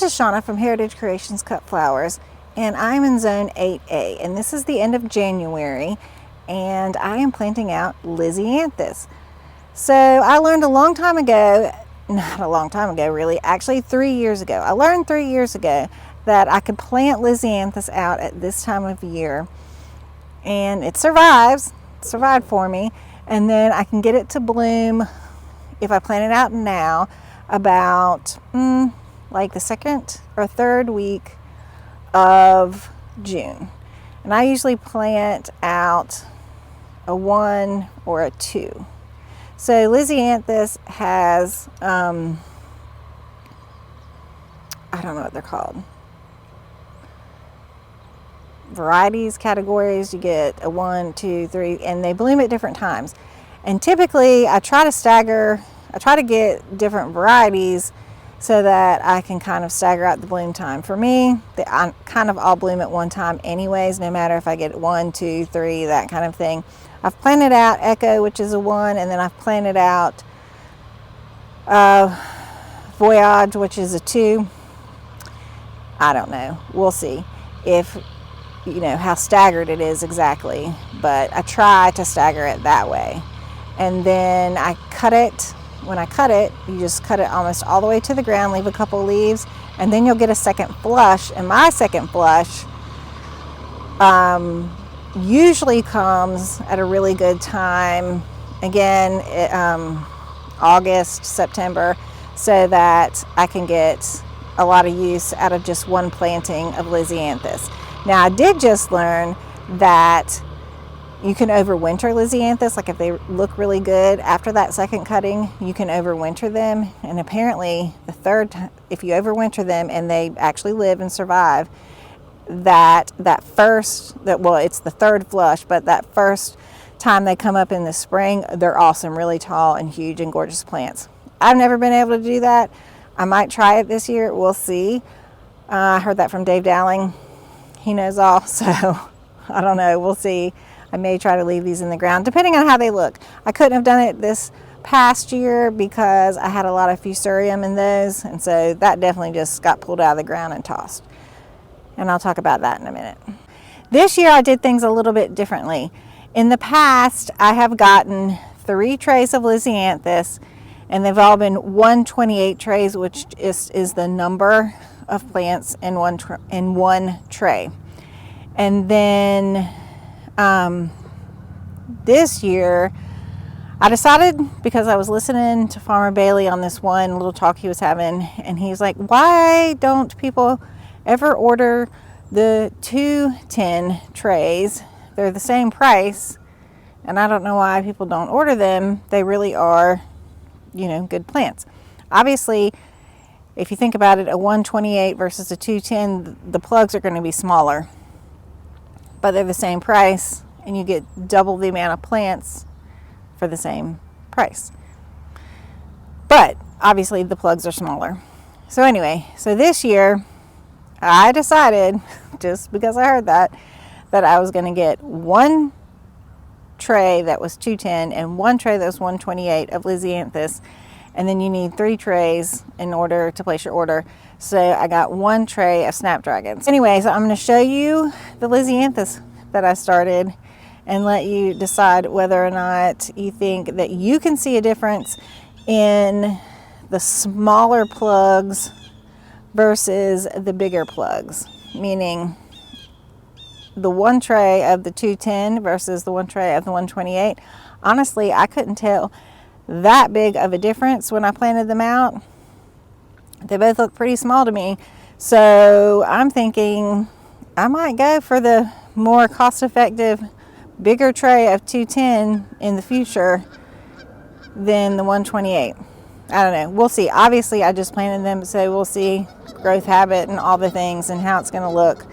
This is Shauna from Heritage Creations Cut Flowers, and I'm in Zone 8A, and this is the end of January, and I am planting out Lisianthus. So I learned a long time ago, not a long time ago really, actually 3 years ago. I learned 3 years ago that I could plant Lisianthus out at this time of year, and it survived for me, and then I can get it to bloom if I plant it out now about like the second or third week of June. And I usually plant out a 1 or a 2. So Lisianthus has, I don't know what they're called. Varieties, categories. You get a 1, 2, 3, and they bloom at different times. And typically I try to get different varieties so that I can kind of stagger out the bloom time. For me, I kind of all bloom at one time anyways, no matter if I get 1, 2, 3, that kind of thing. I've planted out Echo, which is a 1, and then I've planted out Voyage, which is a 2. I don't know. We'll see if, how staggered it is exactly, but I try to stagger it that way. And then I cut it. When I cut it, you just cut it almost all the way to the ground, leave a couple leaves, and then you'll get a second flush. And my second flush usually comes at a really good time, again, August, September, so that I can get a lot of use out of just one planting of Lisianthus. Now, I did just learn that you can overwinter Lisianthus. Like if they look really good after that second cutting, you can overwinter them. And apparently the third time, if you overwinter them and they actually live and survive, it's the third flush, but that first time they come up in the spring, they're awesome, really tall and huge and gorgeous plants. I've never been able to do that. I might try it this year. We'll see. I heard that from Dave Dowling. He knows all, so I don't know. We'll see. I may try to leave these in the ground, depending on how they look. I couldn't have done it this past year because I had a lot of fusarium in those, and so that definitely just got pulled out of the ground and tossed. And I'll talk about that in a minute. This year I did things a little bit differently. In the past, I have gotten 3 trays of Lisianthus, and they've all been 128 trays, which is the number of plants in one tray. And then this year I decided, because I was listening to Farmer Bailey on this one little talk he was having, and he's like, why don't people ever order the 210 trays? They're the same price, and I don't know why people don't order them. They really are, good plants. Obviously, if you think about it, a 128 versus a 210, the plugs are going to be smaller, but they're the same price, and you get double the amount of plants for the same price. But obviously the plugs are smaller. So anyway, this year I decided, just because I heard that I was going to get 1 tray that was 210 and 1 tray that was 128 of Lisianthus, and then you need 3 trays in order to place your order. So I got 1 tray of snapdragons. Anyways, I'm going to show you the Lisianthus that I started and let you decide whether or not you think that you can see a difference in the smaller plugs versus the bigger plugs, meaning the 1 tray of the 210 versus the 1 tray of the 128. Honestly, I couldn't tell that big of a difference when I planted them out. They both look pretty small to me, so I'm thinking I might go for the more cost-effective bigger tray of 210 in the future than the 128. I don't know. We'll see. Obviously, I just planted them, so we'll see growth habit and all the things and how it's going to look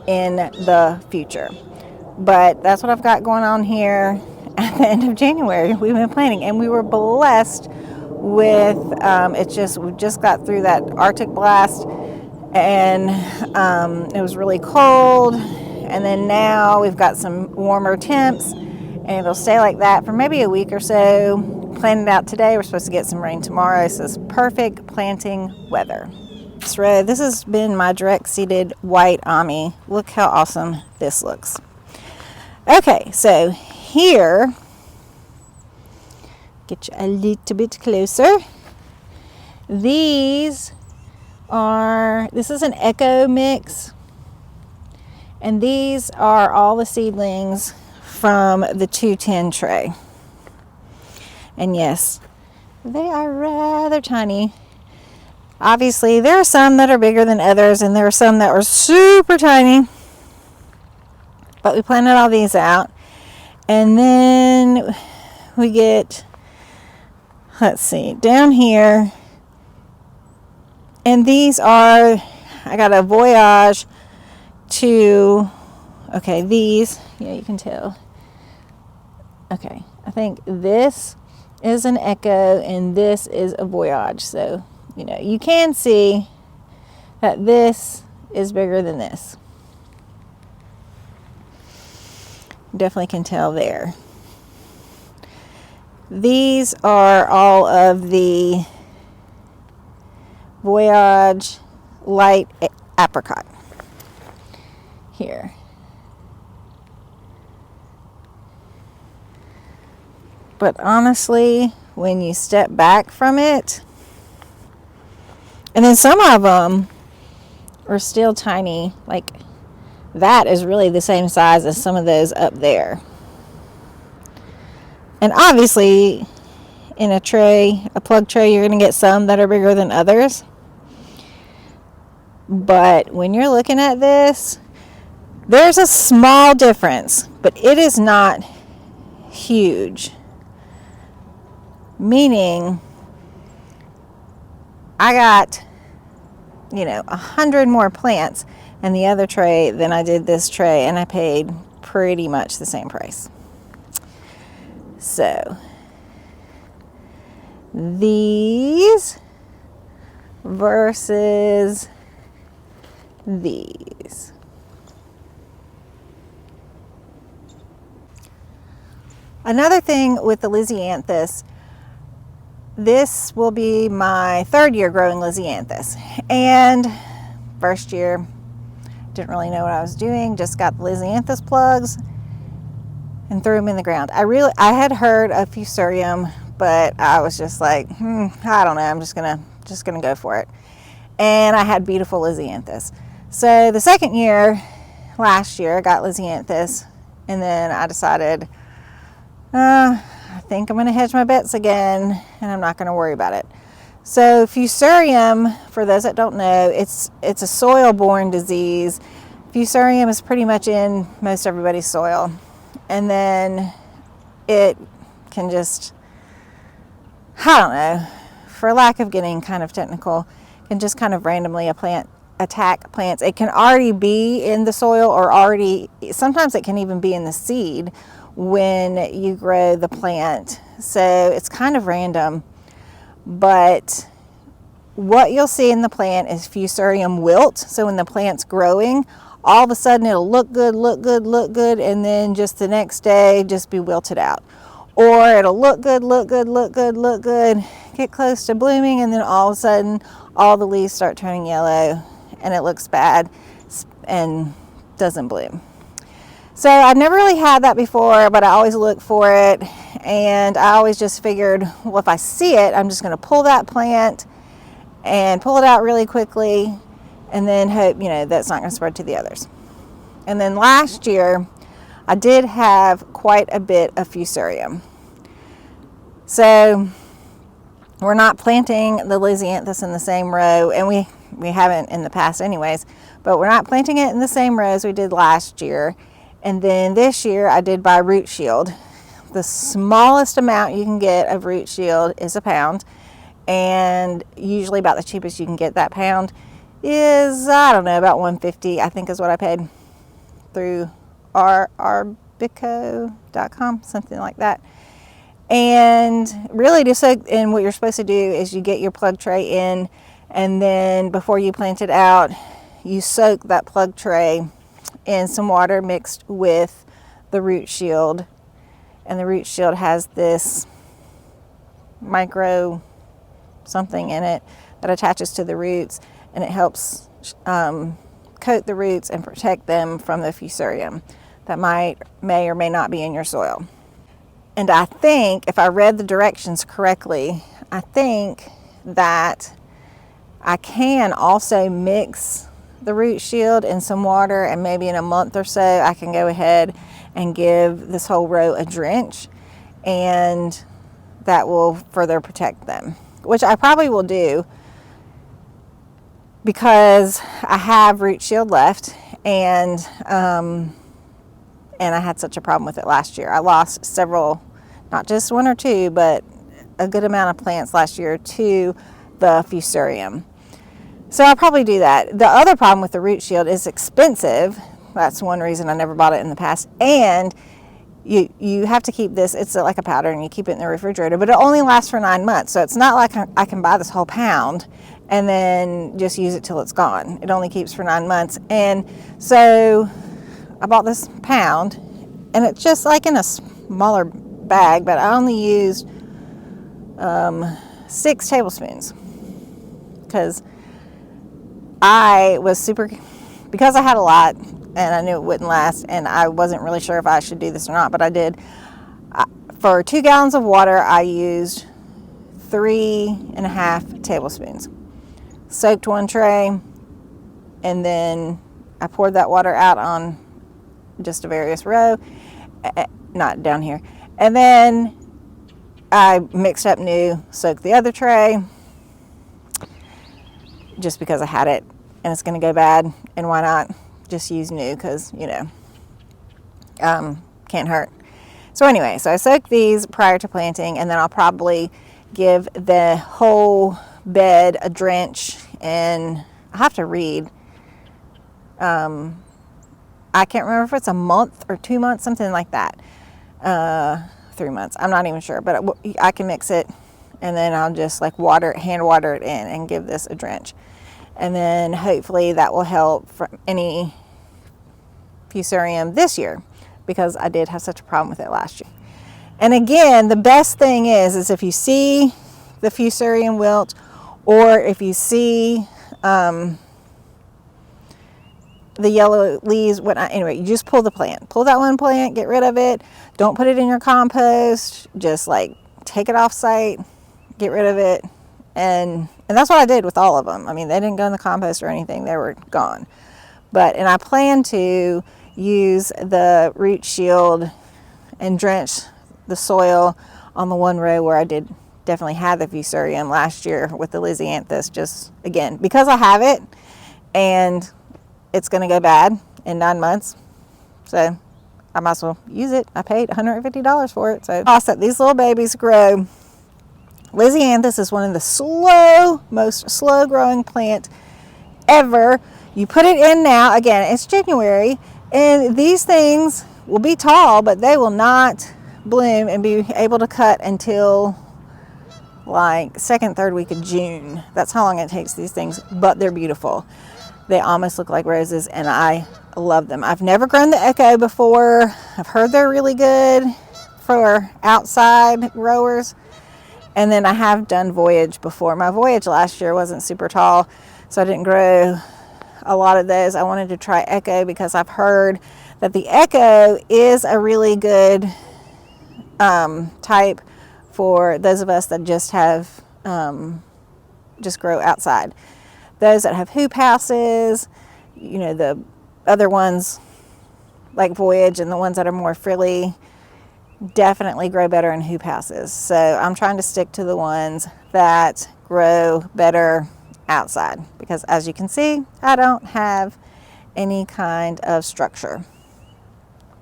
in the future. But that's what I've got going on here at the end of January. We've been planting, and we were blessed with we just got through that Arctic blast, and it was really cold, and then now we've got some warmer temps, and it'll stay like that for maybe a week or so. Planted out today. We're supposed to get some rain tomorrow, so it's perfect planting weather. this row. This has been my direct seeded white Ami. Look how awesome this looks. Okay, so here, get you a little bit closer. This is an Echo mix, and these are all the seedlings from the 210 tray. And yes, they are rather tiny. Obviously, there are some that are bigger than others, and there are some that are super tiny. But we planted all these out. And then we get, let's see, down here. And these are, I got a Voyage to, okay, these, yeah, you can tell. Okay, I think this is an Echo and this is a Voyage. So, you know, you can see that this is bigger than this. Definitely can tell there. These are all of the Voyage light apricot here. But honestly, when you step back from it, and then some of them are still tiny, like that is really the same size as some of those up there. And obviously, in a tray, a plug tray, you're going to get some that are bigger than others. But when you're looking at this, there's a small difference, but it is not huge. Meaning, I got, 100 more plants in the other tray than I did this tray, and I paid pretty much the same price. So, these versus these. Another thing with the Lisianthus, this will be my third year growing Lisianthus, and first year didn't really know what I was doing, just got the Lisianthus plugs and threw them in the ground. I had heard of Fusarium, but I was just like, I don't know, I'm just gonna go for it. And I had beautiful Lisianthus. So the second year, last year, I got Lisianthus, and then I decided, I think I'm going to hedge my bets again, and I'm not going to worry about it. So Fusarium, for those that don't know, it's a soil-borne disease. Fusarium is pretty much in most everybody's soil, and then it can just, I don't know, for lack of getting kind of technical, can just kind of randomly attack plants. It can already be in the soil, or sometimes it can even be in the seed when you grow the plant. So it's kind of random, but what you'll see in the plant is Fusarium wilt. So when the plant's growing, all of a sudden it'll look good, and then just the next day just be wilted out. Or it'll look good, get close to blooming, and then all of a sudden all the leaves start turning yellow and it looks bad and doesn't bloom. So I've never really had that before, but I always look for it, and I always just figured, well, if I see it, I'm just going to pull that plant and pull it out really quickly, and then hope, that's not going to spread to the others. And then last year, I did have quite a bit of Fusarium. So we're not planting the Lisianthus in the same row, and we haven't in the past anyways, but we're not planting it in the same row as we did last year. And then this year I did buy root shield. The smallest amount you can get of root shield is a pound, and usually about the cheapest you can get that pound is, I don't know, about $1.50, I think is what I paid through arbico.com, something like that. And really and what you're supposed to do is you get your plug tray in, and then before you plant it out, you soak that plug tray in some water mixed with the root shield. And the root shield has this micro something in it that attaches to the roots, and it helps coat the roots and protect them from the fusarium that may or may not be in your soil. And I think, if I read the directions correctly, I think that I can also mix the root shield in some water, and maybe in a month or so I can go ahead and give this whole row a drench, and that will further protect them, which I probably will do because I have root shield left, and I had such a problem with it last year. I lost several, not just one or two, but a good amount of plants last year to the fusarium. So I'll probably do that. The other problem with the root shield is expensive. That's one reason I never bought it in the past. And you have to keep this, it's like a powder, and you keep it in the refrigerator, but it only lasts for 9 months. So it's not like I can buy this whole pound and then just use it till it's gone. It only keeps for 9 months. And so I bought this pound, and it's just like in a smaller bag, but I only used 6 tablespoons because I was because I had a lot and I knew it wouldn't last, and I wasn't really sure if I should do this or not, but I did. For 2 gallons of water, I used 3.5 tablespoons. Soaked 1 tray, and then I poured that water out on just a various row, not down here, and then I mixed up new, soaked the other tray, just because I had it and it's going to go bad, and why not just use new, because can't hurt. So anyway, so I soak these prior to planting, and then I'll probably give the whole bed a drench, and I have to read, I can't remember if it's a month or 2 months, something like that, 3 months, I'm not even sure, but I can mix it, and then I'll just like hand water it in and give this a drench. And then hopefully that will help from any fusarium this year, because I did have such a problem with it last year. And again, the best thing is if you see the fusarium wilt, or if you see the yellow leaves, anyway, you just pull the plant. Pull that one plant, get rid of it. Don't put it in your compost. Just like take it off site, get rid of it. And that's what I did with all of them. I mean, they didn't go in the compost or anything. They were gone. And I plan to use the root shield and drench the soil on the one row where I definitely had the fusarium last year with the Lisianthus, just again, because I have it and it's going to go bad in 9 months. So I might as well use it. I paid $150 for it. So I'll let these little babies grow. Lisianthus is one of the most slow growing plant ever. You put it in now, again, it's January, and these things will be tall, but they will not bloom and be able to cut until like 2nd, 3rd week of June. That's how long it takes these things, but they're beautiful. They almost look like roses, and I love them. I've never grown the Echo before. I've heard they're really good for outside growers. And then I have done Voyage before. My Voyage last year wasn't super tall, so I didn't grow a lot of those. I wanted to try Echo because I've heard that the Echo is a really good type for those of us that just have just grow outside. Those that have hoop houses, the other ones like Voyage, and the ones that are more frilly definitely grow better in hoop houses. So I'm trying to stick to the ones that grow better outside, because as you can see, I don't have any kind of structure.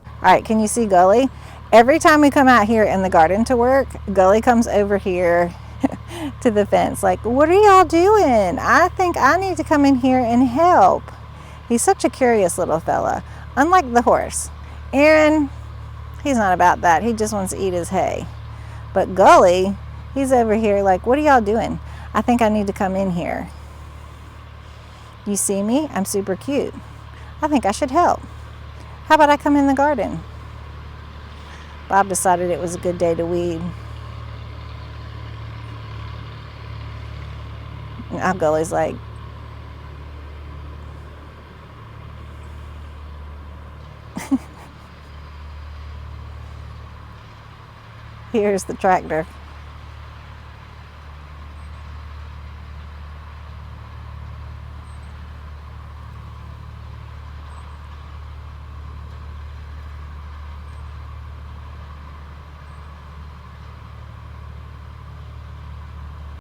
All right, can you see Gully? Every time we come out here in the garden to work, Gully comes over here to the fence like, what are y'all doing? I think I need to come in here and help. He's such a curious little fella, unlike the horse. Aaron, he's not about that. He just wants to eat his hay. But Gully, he's over here like, what are y'all doing? I think I need to come in here. You see me? I'm super cute. I think I should help. How about I come in the garden? Bob decided it was a good day to weed. Now Gully's like, Here's the tractor.